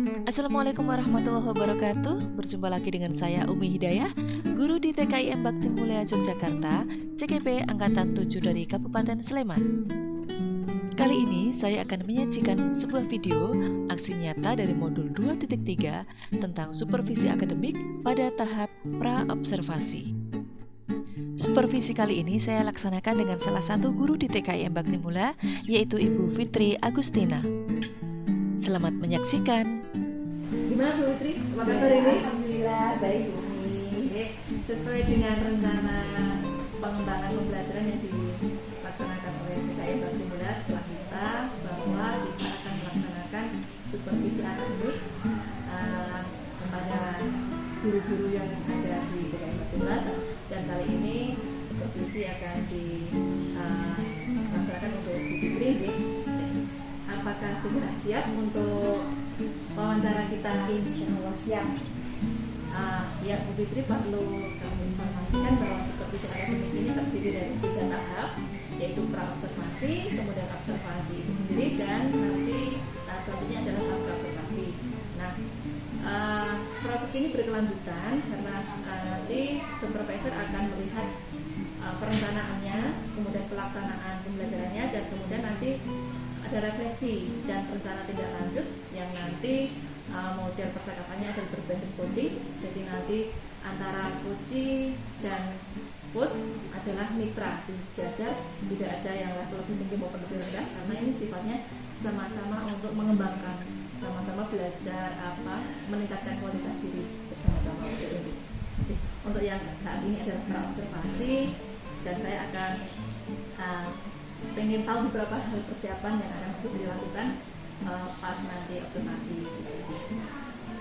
Assalamualaikum warahmatullahi wabarakatuh. Berjumpa lagi dengan saya Umi Hidayah, guru di TKIM Bakti Mulia Yogyakarta, CKP Angkatan 7 dari Kabupaten Sleman. Kali ini saya akan menyajikan sebuah video aksi nyata dari modul 2.3 tentang supervisi akademik pada tahap pra-observasi. Supervisi kali ini saya laksanakan dengan salah satu guru di TKIM Bakti Mulia, yaitu Ibu Fitri Agustina. Selamat menyaksikan. Gimana Bu Fitri? Apa kabar ini? Alhamdulillah baik Umi. Sesuai dengan rencana pengembangan pembelajaran yang dilaksanakan oleh TKIM Bakti Mulia setelah kita, bahwa kita akan melaksanakan supervisi akademik kepada guru-guru yang ada di TKIM Bakti Mulia, dan kali ini supervisi akan dilaksanakan untuk Bu Fitri. Apakah sudah siap untuk wawancara kita? Insya Allah siap. Ya Bu Fitri, perlu kami informasikan bahwa supervisi akademik ini terdiri dari 3 tahap, yaitu pra-observasi, kemudian observasi itu sendiri, dan nanti tahap selanjutnya adalah pasca observasi. Nah, proses ini berkelanjutan karena nanti supervisor akan melihat perencanaannya, kemudian pelaksanaan pembelajarannya, dan kemudian nanti ada refleksi dan rencana tindak lanjut yang nanti model percakapannya adalah berbasis coaching. Jadi nanti antara coach dan coach adalah mitra di sejajar, tidak ada yang level lebih tinggi maupun lebih rendah, karena ini sifatnya sama-sama untuk mengembangkan, sama-sama belajar meningkatkan kualitas diri bersama-sama untuk ini. Untuk yang saat ini adalah pra-observasi, dan saya akan pengen tahu beberapa hal persiapan yang akan dilakukan pas nanti observasi.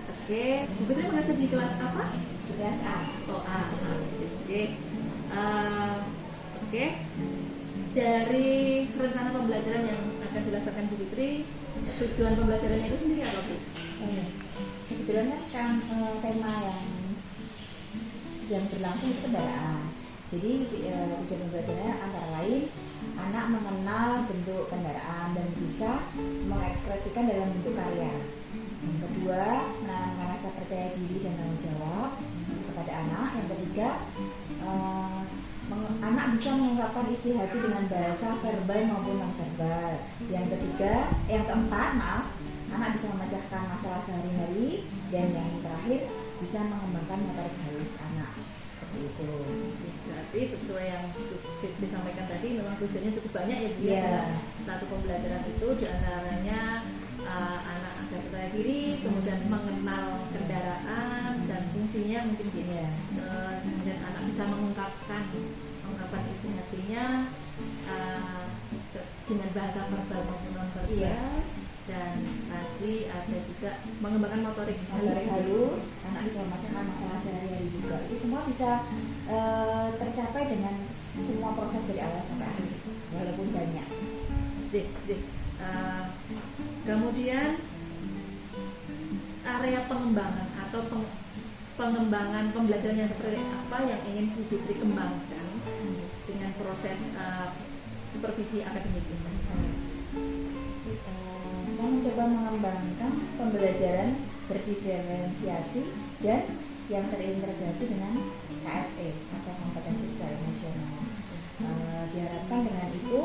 Oke, Bu Fitri mengajar di kelas apa? Di kelas A. Oh, A, C. Oke. Dari rencana pembelajaran yang akan dilaksanakan Bu Fitri, tujuan pembelajarannya itu sendiri apa, Bu? Kebetulan kan tema yang sedang berlangsung itu kendaraan. Jadi tujuan pembelajarannya antara lain anak mengenal bentuk kendaraan dan bisa mengekspresikan dalam bentuk karya. Yang kedua, menanamkan rasa percaya diri dan tanggung jawab kepada anak. Yang ketiga, anak bisa mengungkapkan isi hati dengan bahasa verbal maupun non-verbal. Yang keempat, anak bisa memecahkan masalah sehari-hari. Dan yang terakhir, bisa mengembangkan motorik halus anak. Itu. Berarti sesuai yang disampaikan tadi, memang tujuannya cukup banyak ya Bu. Satu pembelajaran itu diantaranya anak agar percaya diri, kemudian mengenal kendaraan dan fungsinya mungkin gini. Kemudian anak bisa mengungkapkan isi hatinya dengan bahasa verbal maupun non verbal. Dan tadi ada juga mengembangkan motorik halus. Anak bisa memecahkan masalah sehari-hari juga. Itu semua bisa tercapai dengan semua proses dari awal sampai akhir, walaupun banyak. Kemudian area pengembangan atau pengembangan pembelajaran yang seperti apa yang ingin Bu Fitri kembangkan dengan proses supervisi akademik ini? Saya mencoba mengembangkan pembelajaran berdiferensiasi dan yang terintegrasi dengan KSE atau kompetensi sosial emosional. Diharapkan dengan itu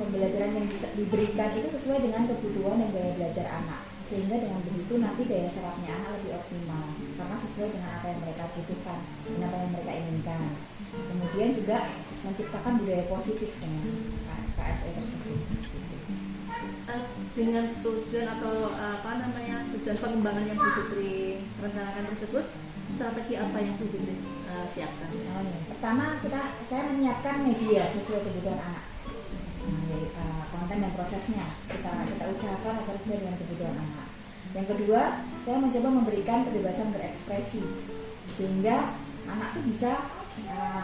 pembelajaran yang bisa diberikan itu sesuai dengan kebutuhan dan gaya belajar anak, sehingga dengan begitu nanti daya serapnya anak lebih optimal karena sesuai dengan apa yang mereka butuhkan dan apa yang mereka inginkan. Kemudian juga menciptakan budaya positif dengan KSE tersebut. Dengan tujuan atau tujuan pengembangan yang Bu Fitri rencanakan tersebut, strategi apa yang Bu Fitri siapkan? Pertama, saya menyiapkan media sesuai kebutuhan anak. Konten dan prosesnya kita usahakan agar sesuai dengan kebutuhan anak. Yang kedua, saya mencoba memberikan kebebasan berekspresi sehingga anak tuh bisa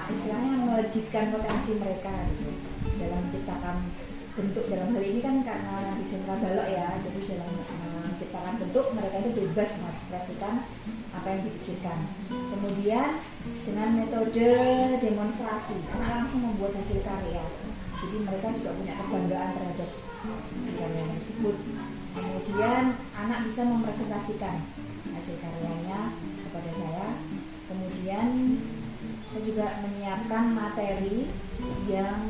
istilahnya melejitkan potensi mereka gitu, dalam menciptakan bentuk. Dalam hal ini kan karena di sentra balok ya, jadi dalam menciptakan bentuk mereka itu bebas mengekspresikan apa yang dipikirkan. Kemudian dengan metode demonstrasi, anak langsung membuat hasil karya. Jadi mereka juga punya kebanggaan terhadap hasil karya tersebut. Kemudian anak bisa mempresentasikan hasil karyanya kepada saya. Kemudian saya juga menyiapkan materi yang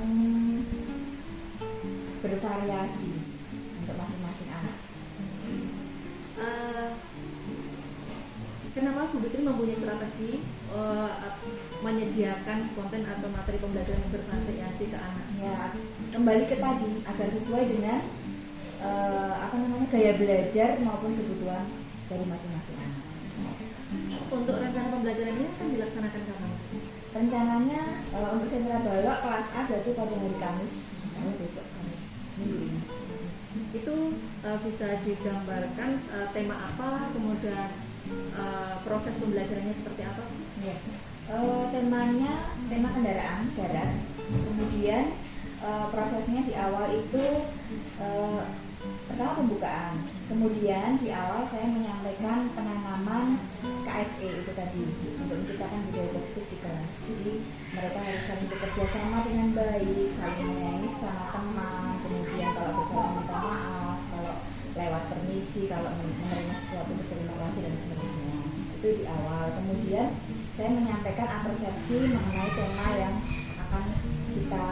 bervariasi untuk masing-masing anak. Kenapa Bu Fitri mempunyai strategi menyediakan konten atau materi pembelajaran yang bervariasi ke anak? Ya, kembali ke tadi agar sesuai dengan gaya belajar maupun kebutuhan dari masing-masing anak. Untuk rencana pembelajaran ini akan dilaksanakan kapan? Rencananya untuk sentra balok kelas A jatuh pada hari Kamis, misalnya besok Kamis minggu ini. Itu bisa digambarkan tema apa, kemudian proses pembelajarannya seperti apa? Ya. Temanya tema kendaraan darat. Kemudian prosesnya di awal itu pertama pembukaan. Kemudian di awal saya menyampaikan penanaman KSE itu tadi untuk menciptakan budaya positif di kelas. Jadi mereka harus saling bekerja sama dengan baik, saling menyayangi sama teman. Kemudian kalau bersalah minta maaf, kalau lewat permisi, kalau menerima sesuatu berterima kasih dan seterusnya. Itu di awal. Kemudian saya menyampaikan persepsi mengenai tema yang akan kita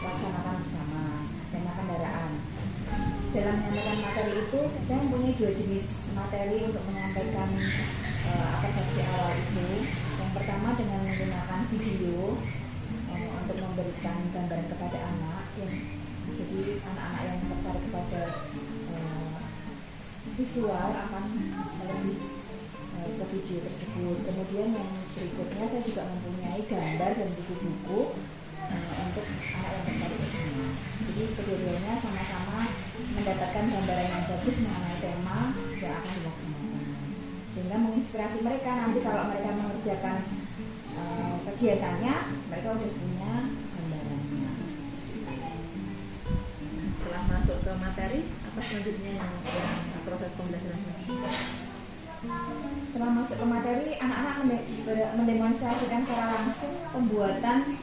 laksanakan bersama, tema kendaraan. Dalam menyampaikan materi itu saya mempunyai 2 jenis materi untuk menyampaikan persepsi awal itu. Yang pertama dengan menggunakan video untuk memberikan gambaran kepada anak, jadi anak-anak yang tertarik kepada visual akan lebih ke video tersebut. Kemudian yang berikutnya saya juga mempunyai gambar dan buku-buku untuk anak yang tertarik ke sana. Jadi kedua-duanya sama-sama mendapatkan gambaran yang bagus mengenai tema yang akan dilaksanakan, sehingga menginspirasi mereka nanti kalau mereka mengerjakan kegiatannya, mereka sudah punya gambarannya. Setelah masuk ke materi, apa selanjutnya yang proses pembelajaran? Setelah masuk ke materi, anak-anak mendemonstrasikan secara langsung pembuatan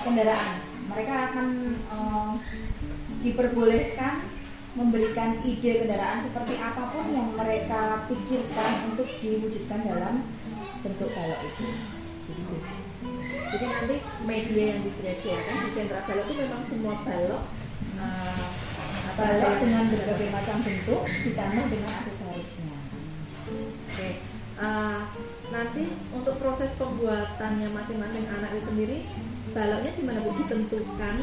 kendaraan. Mereka akan diperbolehkan memberikan ide kendaraan seperti apapun yang mereka pikirkan untuk diwujudkan dalam bentuk balok itu. Jadi nanti media yang disediakan di sentra balok itu memang semua balok dengan berbagai macam bentuk ditambah dengan aksesorisnya. Oke. Nanti untuk proses pembuatannya masing-masing anak itu sendiri, baloknya gimana Bu? Ditentukan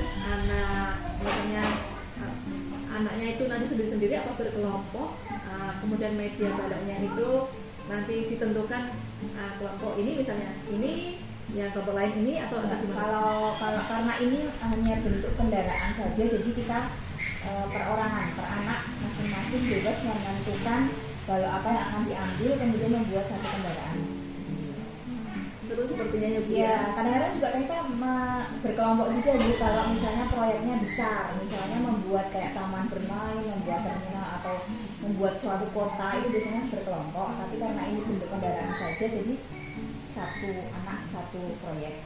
misalnya anaknya itu nanti sendiri-sendiri apa berkelompok, kemudian media baloknya itu nanti ditentukan kelompok ini misalnya ini, yang kelompok lain ini, atau kalau karena ini hanya bentuk kendaraan saja, jadi kita perorangan per anak masing-masing bebas menentukan balok apa yang akan diambil, kemudian membuat satu kendaraan sendiri. Seru sepertinya ya Bu. Ya, kadang-kadang juga kita berkelompok juga Bu, kalau misalnya proyeknya besar, misalnya membuat kayak taman bermain, membuat terminal atau membuat suatu kota, itu biasanya berkelompok. Tapi karena ini bentuk kendaraan saja, jadi satu anak satu proyek.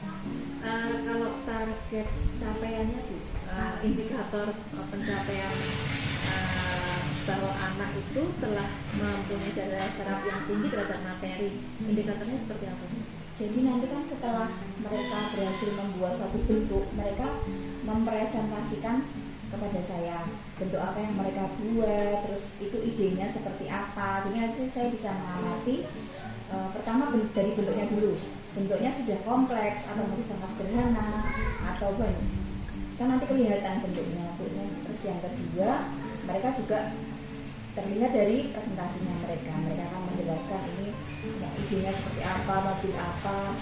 Kalau target capaiannya Bu, indikator pencapaian bahwa anak itu telah mempunyai daya serap yang tinggi terhadap materi, indikatornya seperti apa? Jadi nanti kan setelah mereka berhasil membuat suatu bentuk, mereka mempresentasikan kepada saya bentuk apa yang mereka buat, terus itu idenya seperti apa. Jadi nanti saya bisa mengamati pertama dari bentuknya dulu, bentuknya sudah kompleks atau mungkin sangat sederhana atau kan nanti kelihatan bentuknya. Terus yang kedua, mereka juga terlihat dari presentasinya mereka akan menjelaskan ini idenya seperti apa, mobil apa,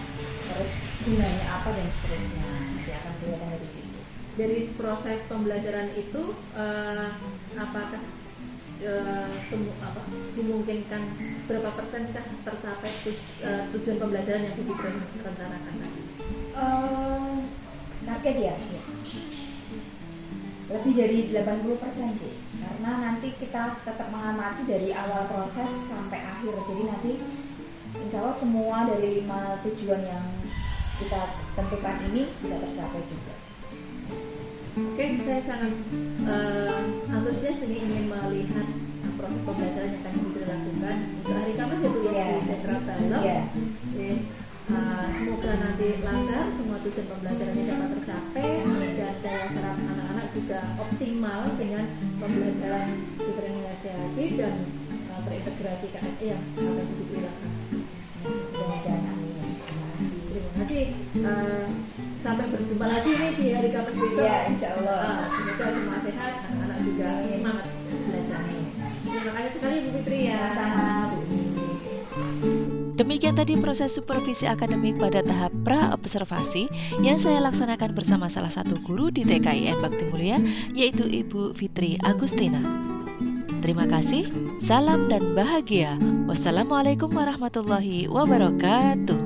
terus gunanya apa dan seterusnya. Nanti akan kelihatan dari situ. Dari proses pembelajaran itu apakah dimungkinkan berapa persenkah tercapai tujuan pembelajaran yang direncanakan tadi? Target ya, lebih dari 80% Bu, karena nanti kita tetap mengamati dari awal proses sampai akhir. Jadi nanti insya Allah semua dari 5 tujuan yang kita tentukan ini bisa tercapai juga. Oke, saya sangat antusias ini ingin melihat proses pembelajaran yang akan Bu Fitri lakukan. Besok hari Kamis ya Bu ya, di Sentral Balok. Oke. Semoga nanti lancar, semua tujuan pembelajarannya dapat tercapai dan daya serap anak-anak juga optimal dengan pembelajaran diferensiasi dan terintegrasi KSE yang akan Bu Fitri laksanakan. Terima kasih. Sampai berjumpa lagi nih di hari Kamis besok. Ya, insya Allah. Semoga semua sehat, anak-anak juga semangat belajar. Terima kasih sekali Bu Fitri ya. Sama Bu. Demikian tadi proses supervisi akademik pada tahap pra-observasi yang saya laksanakan bersama salah satu guru di TKIM Bakti Mulia, yaitu Ibu Fitri Agustina. Terima kasih, salam dan bahagia. Wassalamualaikum warahmatullahi wabarakatuh.